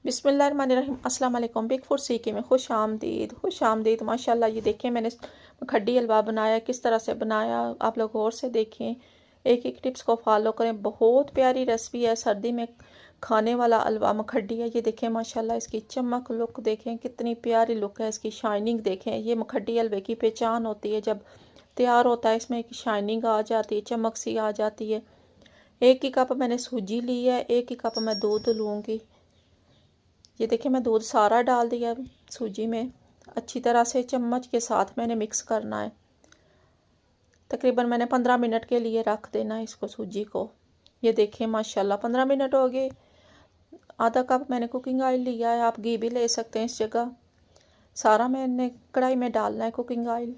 बिस्मिल्लाहिर्रहमानिर्रहीम। अस्सलाम वालेकुम। बिग फूड सीखे में खुश आमदीद माशाल्लाह। ये देखें मैंने खड्डी हलवा बनाया, किस तरह से बनाया आप लोग गौर से देखें, एक एक टिप्स को फॉलो करें। बहुत प्यारी रेसिपी है, सर्दी में खाने वाला हलवा मखड्डी है। ये देखें माशाल्लाह, इसकी चमक लुक देखें, कितनी प्यारी लुक है, इसकी शाइनिंग देखें। ये मखड्डी हलवे की पहचान होती है, जब तैयार होता है इसमें एक शाइनिंग आ जाती है, चमक सी आ जाती है। एक ही कप मैंने सूजी ली है, एक ही कप मैं दूध लूँगी। ये देखिए मैं दूध सारा डाल दिया सूजी में। अच्छी तरह से चम्मच के साथ मैंने मिक्स करना है। तकरीबन मैंने 15 मिनट के लिए रख देना है इसको, सूजी को। ये देखिए माशाल्लाह 15 मिनट हो गए। आधा कप मैंने कुकिंग ऑयल लिया है, आप घी भी ले सकते हैं इस जगह। सारा मैंने कढ़ाई में डालना है कुकिंग ऑयल।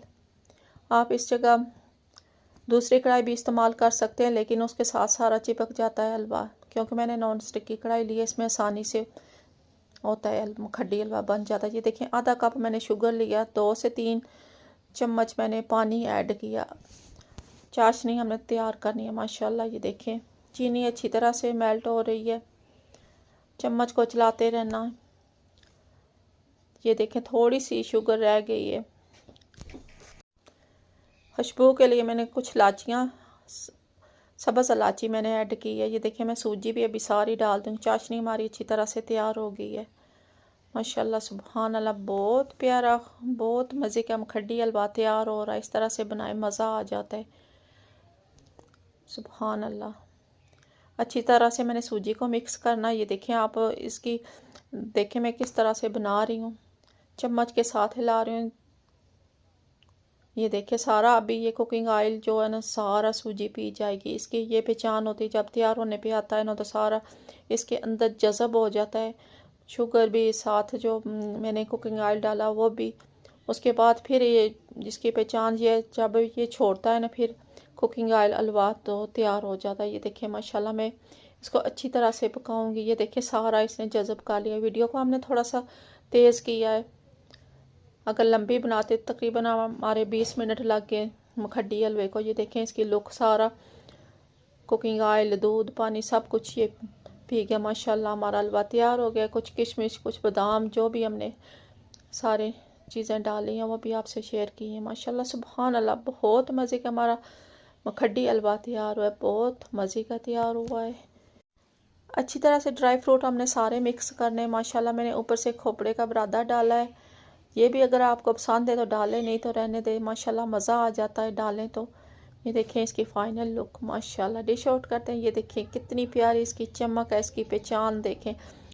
आप इस जगह दूसरी कढ़ाई भी इस्तेमाल कर सकते हैं, लेकिन उसके साथ सारा चिपक जाता है हलवा। क्योंकि मैंने नॉन स्टिक की कढ़ाई ली है, इसमें आसानी से होता है, खड्डी हलवा बन जाता है। ये देखें आधा कप मैंने शुगर लिया, 2 से 3 चम्मच मैंने पानी ऐड किया। चाशनी हमने तैयार करनी है माशाल्लाह। ये देखें चीनी अच्छी तरह से मेल्ट हो रही है, चम्मच को चलाते रहना। ये देखें थोड़ी सी शुगर रह गई है। खुशबू के लिए मैंने कुछ इलाचियाँ, सब्ज़ इलाची मैंने ऐड की है। ये देखिए मैं सूजी भी अभी सारी डाल दूँ। चाशनी हमारी अच्छी तरह से तैयार हो गई है माशाल्लाह। सुभान अल्लाह, बहुत प्यारा, बहुत मज़े का मखड्डी हलवा तैयार हो रहा है। इस तरह से बनाए मज़ा आ जाता है। सुभान अल्लाह, अच्छी तरह से मैंने सूजी को मिक्स करना। ये देखें आप इसकी, देखें मैं किस तरह से बना रही हूँ, चम्मच के साथ हिला रही हूँ। ये देखिए सारा अभी ये कुकिंग ऑयल जो है ना, सारा सूजी पी जाएगी। इसकी ये पहचान होती है, जब तैयार होने पे आता है ना, तो सारा इसके अंदर जज़ब हो जाता है। शुगर भी साथ जो मैंने कुकिंग ऑयल डाला वो भी। उसके बाद फिर ये जिसकी पहचान ये, जब ये छोड़ता है ना फिर कुकिंग ऑयल हलवा, तो तैयार हो जाता है। ये देखिए माशाल्लाह, मैं इसको अच्छी तरह से पकाऊंगी। ये देखिए सारा इसने जज़ब कर लिया। वीडियो को हमने थोड़ा सा तेज़ किया है, अगर लंबी बनाते तकरीबन हमारे 20 मिनट लग गए मखड्डी हलवे को। ये देखें इसकी लुक, सारा कुकिंग ऑयल, दूध, पानी सब कुछ ये पी गया माशाल्लाह। हमारा हलवा तैयार हो गया। कुछ किशमिश, कुछ बादाम, जो भी हमने सारे चीज़ें डाली हैं वो भी आपसे शेयर की हैं माशाल्लाह। सुभान अल्लाह, बहुत मज़े का हमारा मखड्डी हलवा तैयार हुआ है, बहुत मज़े का तैयार हुआ है। अच्छी तरह से ड्राई फ्रूट हमने सारे मिक्स करने माशाल्लाह। मैंने ऊपर से खोपरे का बुरादा डाला है। ये भी अगर आपको पसंद है तो डालें, नहीं तो रहने दें माशाल्लाह, मज़ा आ जाता है डालें तो। ये देखें इसकी फाइनल लुक माशाल्लाह। डिश आउट करते हैं। ये देखें कितनी प्यारी इसकी चमक है, इसकी पहचान देखें।